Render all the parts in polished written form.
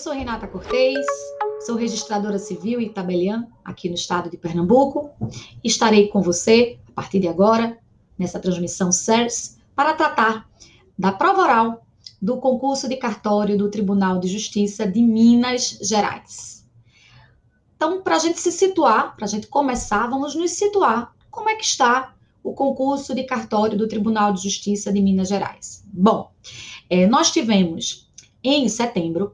sou Renata Cortez, sou registradora civil e tabeliã aqui no estado de Pernambuco. Estarei com você, a partir de agora, nessa transmissão SERS, para tratar da prova oral do concurso de cartório do Tribunal de Justiça de Minas Gerais. Então, para a gente se situar, para a gente começar, vamos nos situar. Como é que está o concurso de cartório do Tribunal de Justiça de Minas Gerais? Bom, nós tivemos em setembro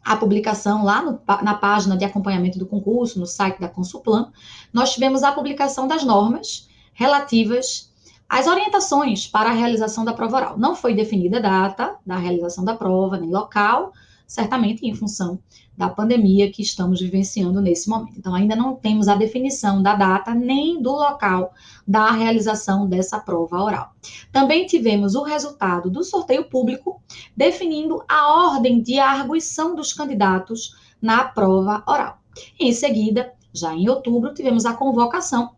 a publicação lá na página de acompanhamento do concurso, no site da Consulplan, nós tivemos a publicação das normas relativas às orientações para a realização da prova oral. Não foi definida a data da realização da prova, nem local, certamente em função da pandemia que estamos vivenciando nesse momento. Então, ainda não temos a definição da data nem do local da realização dessa prova oral. Também tivemos o resultado do sorteio público, definindo a ordem de arguição dos candidatos na prova oral. Em seguida, já em outubro, tivemos a convocação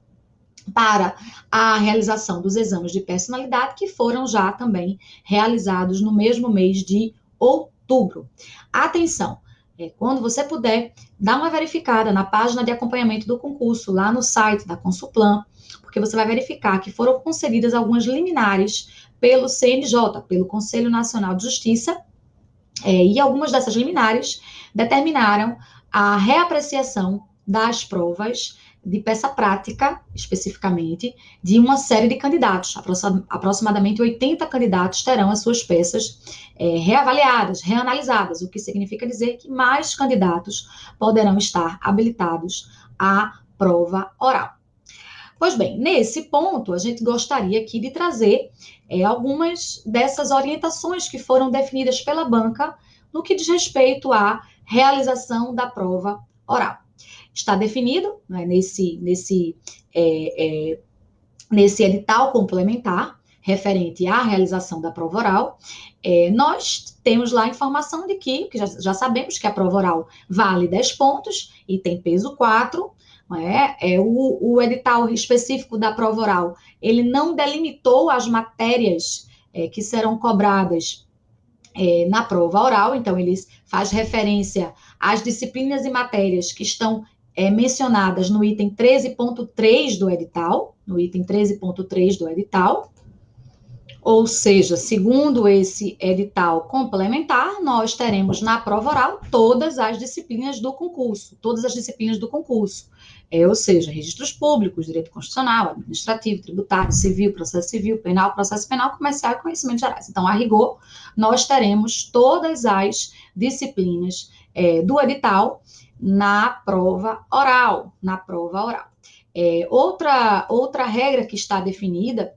para a realização dos exames de personalidade, que foram já também realizados no mesmo mês de outubro. Atenção! Quando você puder, dá uma verificada na página de acompanhamento do concurso, lá no site da Consulplan, porque você vai verificar que foram concedidas algumas liminares pelo CNJ, pelo Conselho Nacional de Justiça, e algumas dessas liminares determinaram a reapreciação das provas de peça prática, especificamente, de uma série de candidatos. Aproximadamente 80 candidatos terão as suas peças reavaliadas, reanalisadas, o que significa dizer que mais candidatos poderão estar habilitados à prova oral. Pois bem, nesse ponto, a gente gostaria aqui de trazer algumas dessas orientações que foram definidas pela banca no que diz respeito à realização da prova oral. Está definido, né, nesse edital complementar referente à realização da prova oral, nós temos lá a informação de que já sabemos que a prova oral vale 10 pontos e tem peso 4, o edital específico da prova oral, ele não delimitou as matérias que serão cobradas na prova oral, então ele faz referência às disciplinas e matérias que estão mencionadas no item 13.3 do edital, ou seja, segundo esse edital complementar, nós teremos na prova oral todas as disciplinas do concurso, ou seja, registros públicos, direito constitucional, administrativo, tributário, civil, processo penal, comercial e conhecimentos gerais. Então, a rigor, nós teremos todas as disciplinas do edital na prova oral. Outra regra que está definida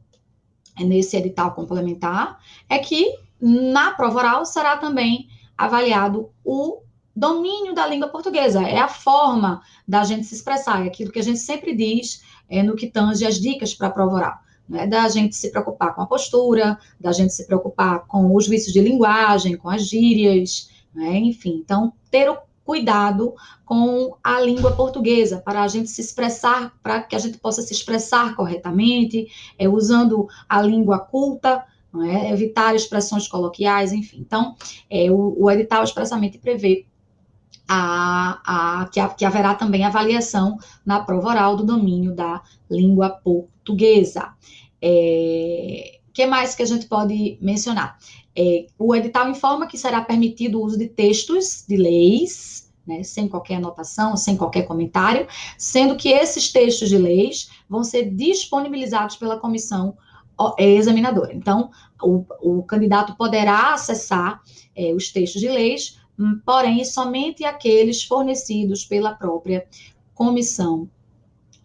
nesse edital complementar é que na prova oral será também avaliado o domínio da língua portuguesa, é a forma da gente se expressar, é aquilo que a gente sempre diz no que tange as dicas para a prova oral, né? Da gente se preocupar com a postura, da gente se preocupar com os vícios de linguagem, com as gírias, né? Enfim, então ter o cuidado com a língua portuguesa, para a gente se expressar, para que a gente possa se expressar corretamente, usando a língua culta, não é? Evitar expressões coloquiais, enfim. Então, o edital expressamente prevê que haverá também avaliação na prova oral do domínio da língua portuguesa. Que mais que a gente pode mencionar? O edital informa que será permitido o uso de textos de leis, né, sem qualquer anotação, sem qualquer comentário, sendo que esses textos de leis vão ser disponibilizados pela comissão examinadora. Então, o candidato poderá acessar os textos de leis, porém, somente aqueles fornecidos pela própria comissão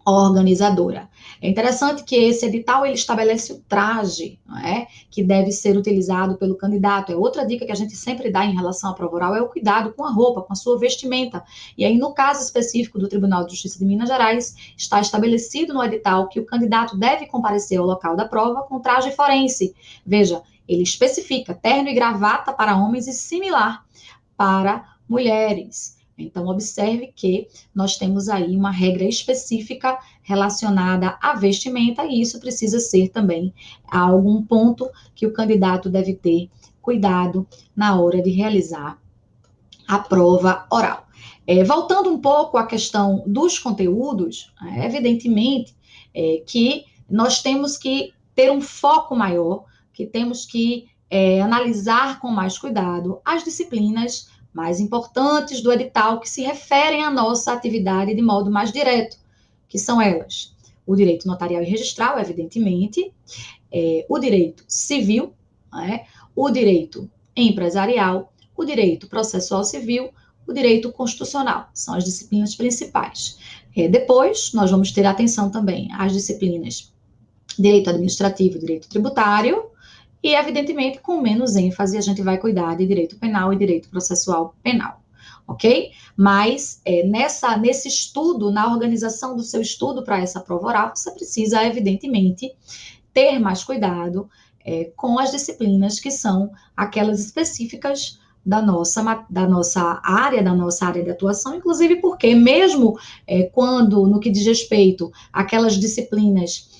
organizadora. É interessante que esse edital ele estabelece o traje, não é? Que deve ser utilizado pelo candidato. É outra dica que a gente sempre dá em relação à prova oral, é o cuidado com a roupa, com a sua vestimenta. E aí, no caso específico do Tribunal de Justiça de Minas Gerais, está estabelecido no edital que o candidato deve comparecer ao local da prova com traje forense. Veja, ele especifica terno e gravata para homens e similar para mulheres. Então, observe que nós temos aí uma regra específica relacionada à vestimenta e isso precisa ser também algum ponto que o candidato deve ter cuidado na hora de realizar a prova oral. Voltando um pouco à questão dos conteúdos, evidentemente que nós temos que ter um foco maior, que temos que analisar com mais cuidado as disciplinas mais importantes do edital que se referem à nossa atividade de modo mais direto, que são elas: o direito notarial e registral, evidentemente, o direito civil, o direito empresarial, o direito processual civil, o direito constitucional. São as disciplinas principais. Depois, nós vamos ter atenção também às disciplinas direito administrativo e direito tributário, e, evidentemente, com menos ênfase, a gente vai cuidar de direito penal e direito processual penal, ok? Mas, nesse estudo, na organização do seu estudo para essa prova oral, você precisa, evidentemente, ter mais cuidado com as disciplinas que são aquelas específicas da nossa área de atuação, inclusive porque mesmo quando, no que diz respeito àquelas disciplinas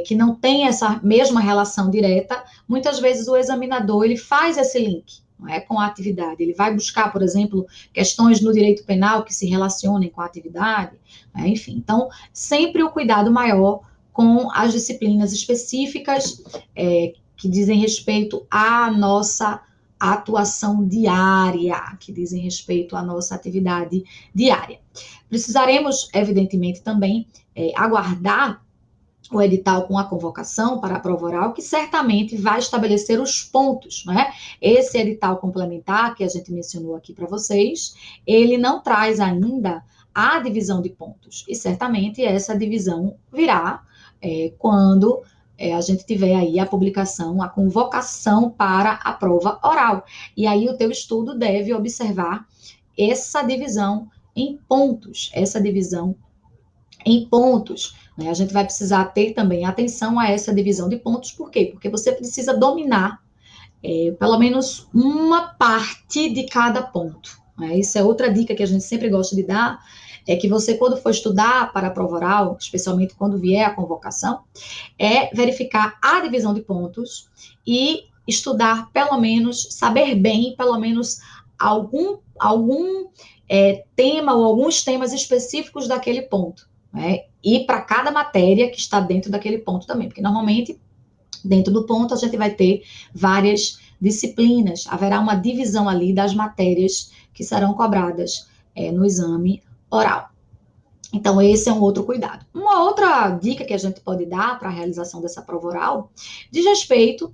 que não têm essa mesma relação direta, muitas vezes o examinador ele faz esse link, não é, com a atividade. Ele vai buscar, por exemplo, questões no direito penal que se relacionem com a atividade, enfim. Então, sempre o cuidado maior com as disciplinas específicas que dizem respeito à nossa atuação diária, que dizem respeito à nossa atividade diária. Precisaremos, evidentemente, também aguardar o edital com a convocação para a prova oral, que certamente vai estabelecer os pontos, né? Esse edital complementar que a gente mencionou aqui para vocês, ele não traz ainda a divisão de pontos, e certamente essa divisão virá quando a gente tiver aí a publicação, a convocação para a prova oral. E aí o teu estudo deve observar essa divisão em pontos, né? A gente vai precisar ter também atenção a essa divisão de pontos, por quê? Porque você precisa dominar pelo menos uma parte de cada ponto, né? Isso é outra dica que a gente sempre gosta de dar, é que você, quando for estudar para a prova oral, especialmente quando vier a convocação, verificar a divisão de pontos e estudar pelo menos, saber bem, pelo menos algum tema ou alguns temas específicos daquele ponto, né? E para cada matéria que está dentro daquele ponto também, porque normalmente dentro do ponto a gente vai ter várias disciplinas, haverá uma divisão ali das matérias que serão cobradas no exame oral. Então, esse é um outro cuidado. Uma outra dica que a gente pode dar para a realização dessa prova oral diz respeito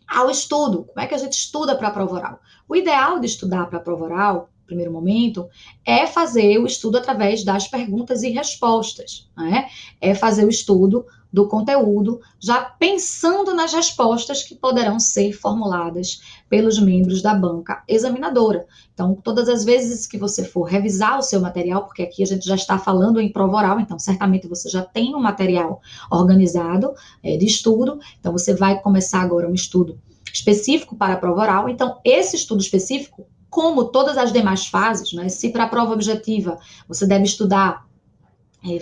ao estudo. Como é que a gente estuda para a prova oral? O ideal de estudar para a prova oral, no primeiro momento, é fazer o estudo através das perguntas e respostas, né? É fazer o estudo do conteúdo, já pensando nas respostas que poderão ser formuladas pelos membros da banca examinadora. Então, todas as vezes que você for revisar o seu material, porque aqui a gente já está falando em prova oral, então certamente você já tem um material organizado de estudo, então você vai começar agora um estudo específico para a prova oral. Então, esse estudo específico, como todas as demais fases, né, se para a prova objetiva você deve estudar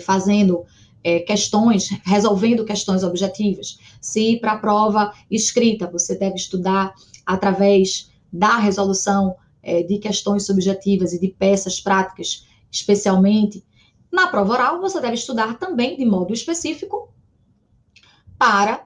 fazendo questões, resolvendo questões objetivas, se para a prova escrita você deve estudar através da resolução de questões subjetivas e de peças práticas, especialmente, na prova oral você deve estudar também de modo específico para,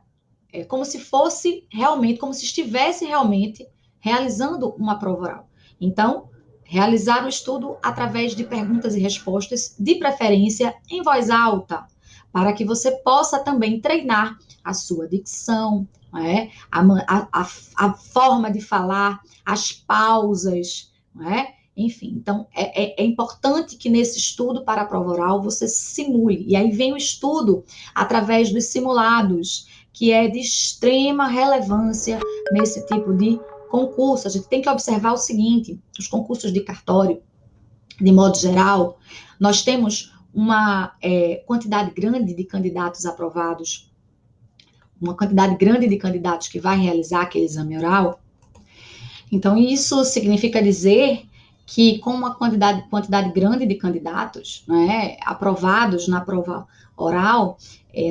como se fosse realmente, como se estivesse realmente realizando uma prova oral. Então, realizar o estudo através de perguntas e respostas, de preferência em voz alta, para que você possa também treinar a sua dicção, a forma de falar, as pausas, enfim. Então, é importante que nesse estudo para a prova oral você simule. E aí vem o estudo através dos simulados, que é de extrema relevância nesse tipo de concurso. A gente tem que observar o seguinte: os concursos de cartório, de modo geral, nós temos uma quantidade grande de candidatos aprovados, uma quantidade grande de candidatos que vai realizar aquele exame oral. Então, isso significa dizer que com uma quantidade grande de candidatos, aprovados na prova oral,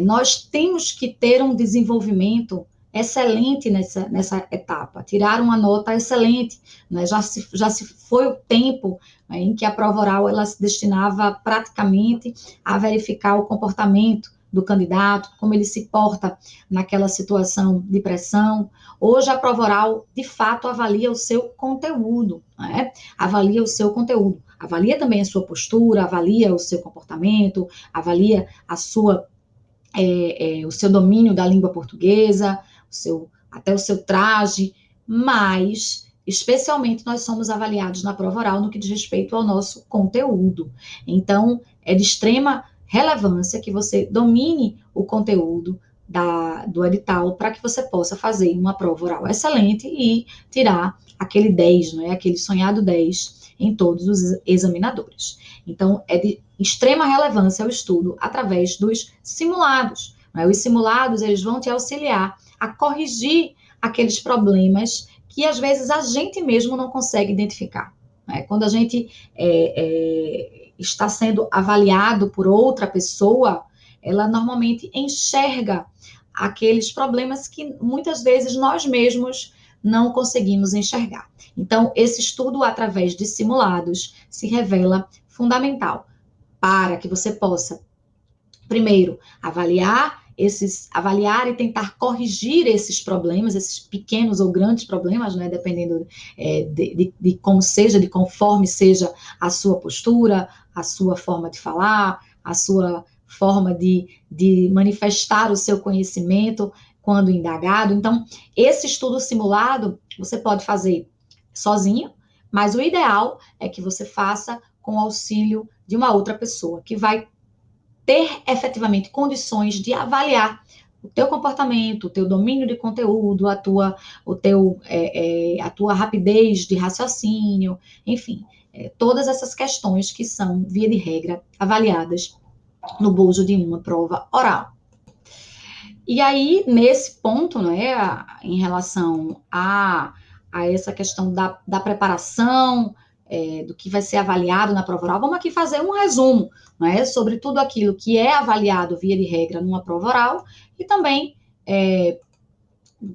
nós temos que ter um desenvolvimento excelente nessa etapa, tiraram uma nota excelente, né? Já se foi o tempo, né, em que a prova oral ela se destinava praticamente a verificar o comportamento do candidato, como ele se porta naquela situação de pressão. Hoje a prova oral, de fato, avalia o seu conteúdo, né? Avalia o seu conteúdo, avalia também a sua postura, avalia o seu comportamento, avalia a sua o seu domínio da língua portuguesa, até o seu traje, mas, especialmente, nós somos avaliados na prova oral no que diz respeito ao nosso conteúdo. Então, é de extrema relevância que você domine o conteúdo do edital para que você possa fazer uma prova oral excelente e tirar aquele 10, não é? Aquele sonhado 10 em todos os examinadores. Então, é de extrema relevância o estudo através dos simulados. Né? Os simulados, eles vão te auxiliar a corrigir aqueles problemas que, às vezes, a gente mesmo não consegue identificar. Né? Quando a gente está sendo avaliado por outra pessoa, ela normalmente enxerga aqueles problemas que, muitas vezes, nós mesmos não conseguimos enxergar. Então, esse estudo através de simulados se revela fundamental para que você possa, primeiro, avaliar e tentar corrigir esses problemas, esses pequenos ou grandes problemas, né, dependendo de como seja, de conforme seja a sua postura, a sua forma de falar, a sua forma de manifestar o seu conhecimento quando indagado. Então, esse estudo simulado você pode fazer sozinho, mas o ideal é que você faça com o auxílio de uma outra pessoa, que vai ter efetivamente condições de avaliar o teu comportamento, o teu domínio de conteúdo, a tua rapidez de raciocínio, enfim, todas essas questões que são, via de regra, avaliadas no bojo de uma prova oral. E aí, nesse ponto, né, em relação a essa questão da preparação, do que vai ser avaliado na prova oral, vamos aqui fazer um resumo, né, sobre tudo aquilo que é avaliado, via de regra, numa prova oral, e também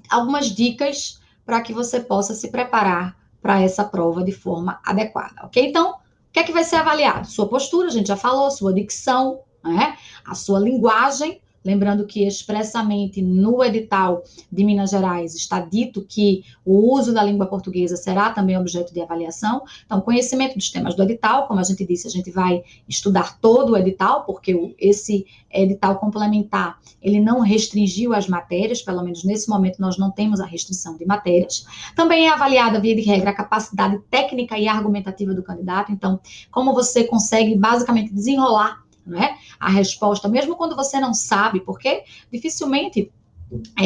algumas dicas para que você possa se preparar para essa prova de forma adequada, ok? Então, o que é que vai ser avaliado? Sua postura, a gente já falou, sua dicção, né, a sua linguagem. Lembrando que expressamente no edital de Minas Gerais está dito que o uso da língua portuguesa será também objeto de avaliação. Então, conhecimento dos temas do edital, como a gente disse, a gente vai estudar todo o edital, porque esse edital complementar, ele não restringiu as matérias, pelo menos nesse momento nós não temos a restrição de matérias. Também é avaliada, via de regra, a capacidade técnica e argumentativa do candidato. Então, como você consegue basicamente desenrolar, não é, a resposta, mesmo quando você não sabe, porque dificilmente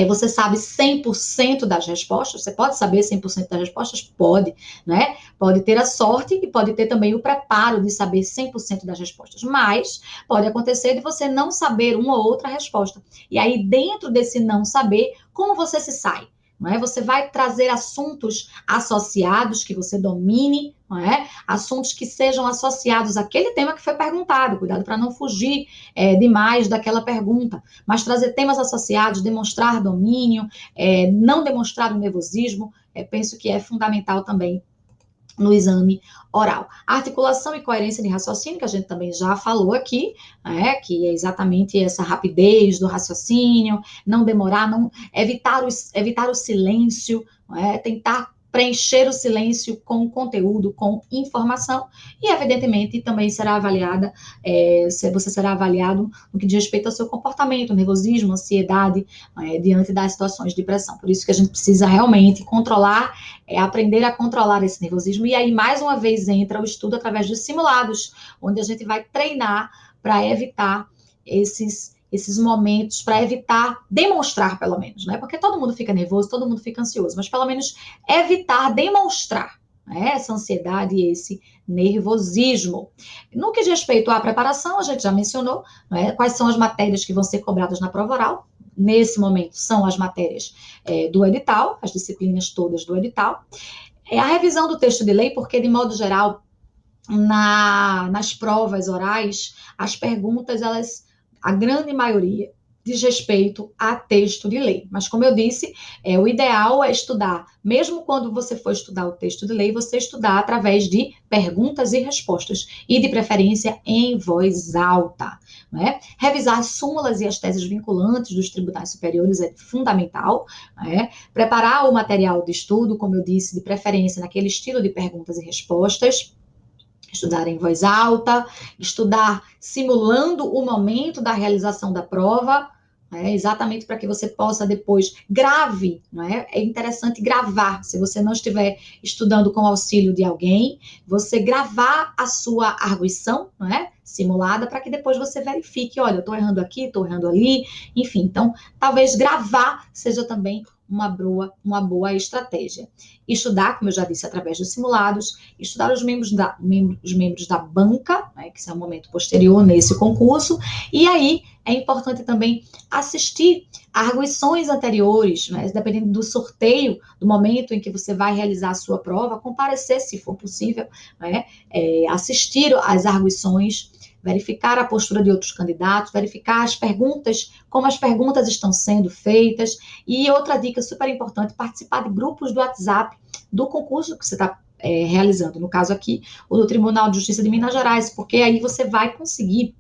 você sabe 100% das respostas. Você pode saber 100% das respostas? Pode, né? Pode ter a sorte e pode ter também o preparo de saber 100% das respostas, mas pode acontecer de você não saber uma ou outra resposta. E aí, dentro desse não saber, como você se sai? Não é? Você vai trazer assuntos associados que você domine, não é? Assuntos que sejam associados àquele tema que foi perguntado. Cuidado para não fugir demais daquela pergunta, mas trazer temas associados, demonstrar domínio, não demonstrar o nervosismo, penso que é fundamental também no exame oral. Articulação e coerência de raciocínio, que a gente também já falou aqui, que é exatamente essa rapidez do raciocínio, não demorar, evitar o silêncio, tentar preencher o silêncio com conteúdo, com informação, e evidentemente também será avaliada, você será avaliado no que diz respeito ao seu comportamento, nervosismo, ansiedade, diante das situações de pressão. Por isso que a gente precisa realmente controlar, aprender a controlar esse nervosismo, e aí mais uma vez entra o estudo através dos simulados, onde a gente vai treinar para evitar esses momentos, para evitar demonstrar, pelo menos, né? Porque todo mundo fica nervoso, todo mundo fica ansioso, mas pelo menos evitar demonstrar, né, essa ansiedade e esse nervosismo. No que diz respeito à preparação, a gente já mencionou, né, quais são as matérias que vão ser cobradas na prova oral. Nesse momento, são as matérias do edital, as disciplinas todas do edital. A revisão do texto de lei, porque, de modo geral, nas provas orais, as perguntas, a grande maioria, diz respeito a texto de lei. Mas, como eu disse, o ideal é estudar, mesmo quando você for estudar o texto de lei, você estudar através de perguntas e respostas, e de preferência em voz alta. Né? Revisar as súmulas e as teses vinculantes dos tribunais superiores é fundamental. Né? Preparar o material de estudo, como eu disse, de preferência naquele estilo de perguntas e respostas. Estudar em voz alta, estudar simulando o momento da realização da prova, exatamente para que você possa depois grave, não é? É interessante gravar, se você não estiver estudando com o auxílio de alguém, você gravar a sua arguição, não é? Simulada, para que depois você verifique, olha, eu estou errando aqui, estou errando ali, enfim, então, talvez gravar seja também uma boa estratégia. Estudar, como eu já disse, através dos simulados, estudar os membros da banca, né, que é um momento posterior nesse concurso, e aí é importante também assistir a arguições anteriores, né, dependendo do sorteio, do momento em que você vai realizar a sua prova, comparecer, se for possível, né, assistir às arguições, verificar a postura de outros candidatos, verificar as perguntas, como as perguntas estão sendo feitas. E outra dica super importante, participar de grupos do WhatsApp do concurso que você está realizando. No caso aqui, o do Tribunal de Justiça de Minas Gerais, porque aí você vai conseguir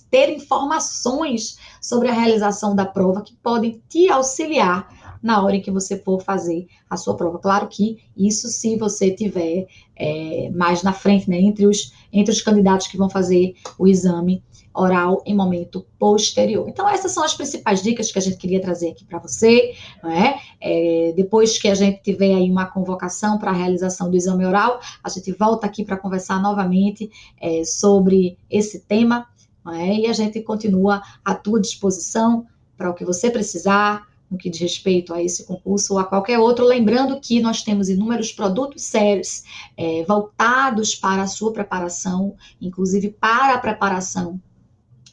ter informações sobre a realização da prova que podem te auxiliar na hora em que você for fazer a sua prova. Claro que isso se você tiver mais na frente, né, entre os candidatos que vão fazer o exame oral em momento posterior. Então, essas são as principais dicas que a gente queria trazer aqui para você, não é? Depois que a gente tiver aí uma convocação para a realização do exame oral, a gente volta aqui para conversar novamente sobre esse tema, não é? E a gente continua à tua disposição para o que você precisar, no que diz respeito a esse concurso ou a qualquer outro, lembrando que nós temos inúmeros produtos sérios voltados para a sua preparação, inclusive para a preparação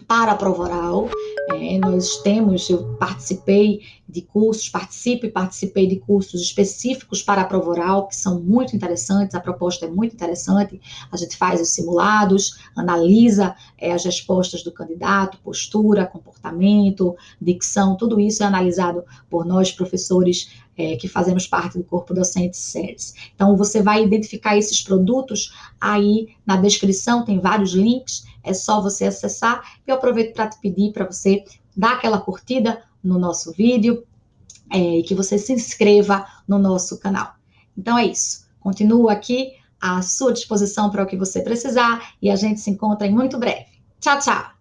para a prova oral. Eu participei de cursos, participei de cursos específicos para a prova oral, que são muito interessantes, a proposta é muito interessante, a gente faz os simulados, analisa as respostas do candidato, postura, comportamento, dicção, tudo isso é analisado por nós, professores, que fazemos parte do corpo docente SERS. Então, você vai identificar esses produtos aí na descrição, tem vários links, é só você acessar. Eu aproveito para te pedir para você dar aquela curtida no nosso vídeo e que você se inscreva no nosso canal. Então é isso. Continuo aqui à sua disposição para o que você precisar e a gente se encontra em muito breve. Tchau, tchau!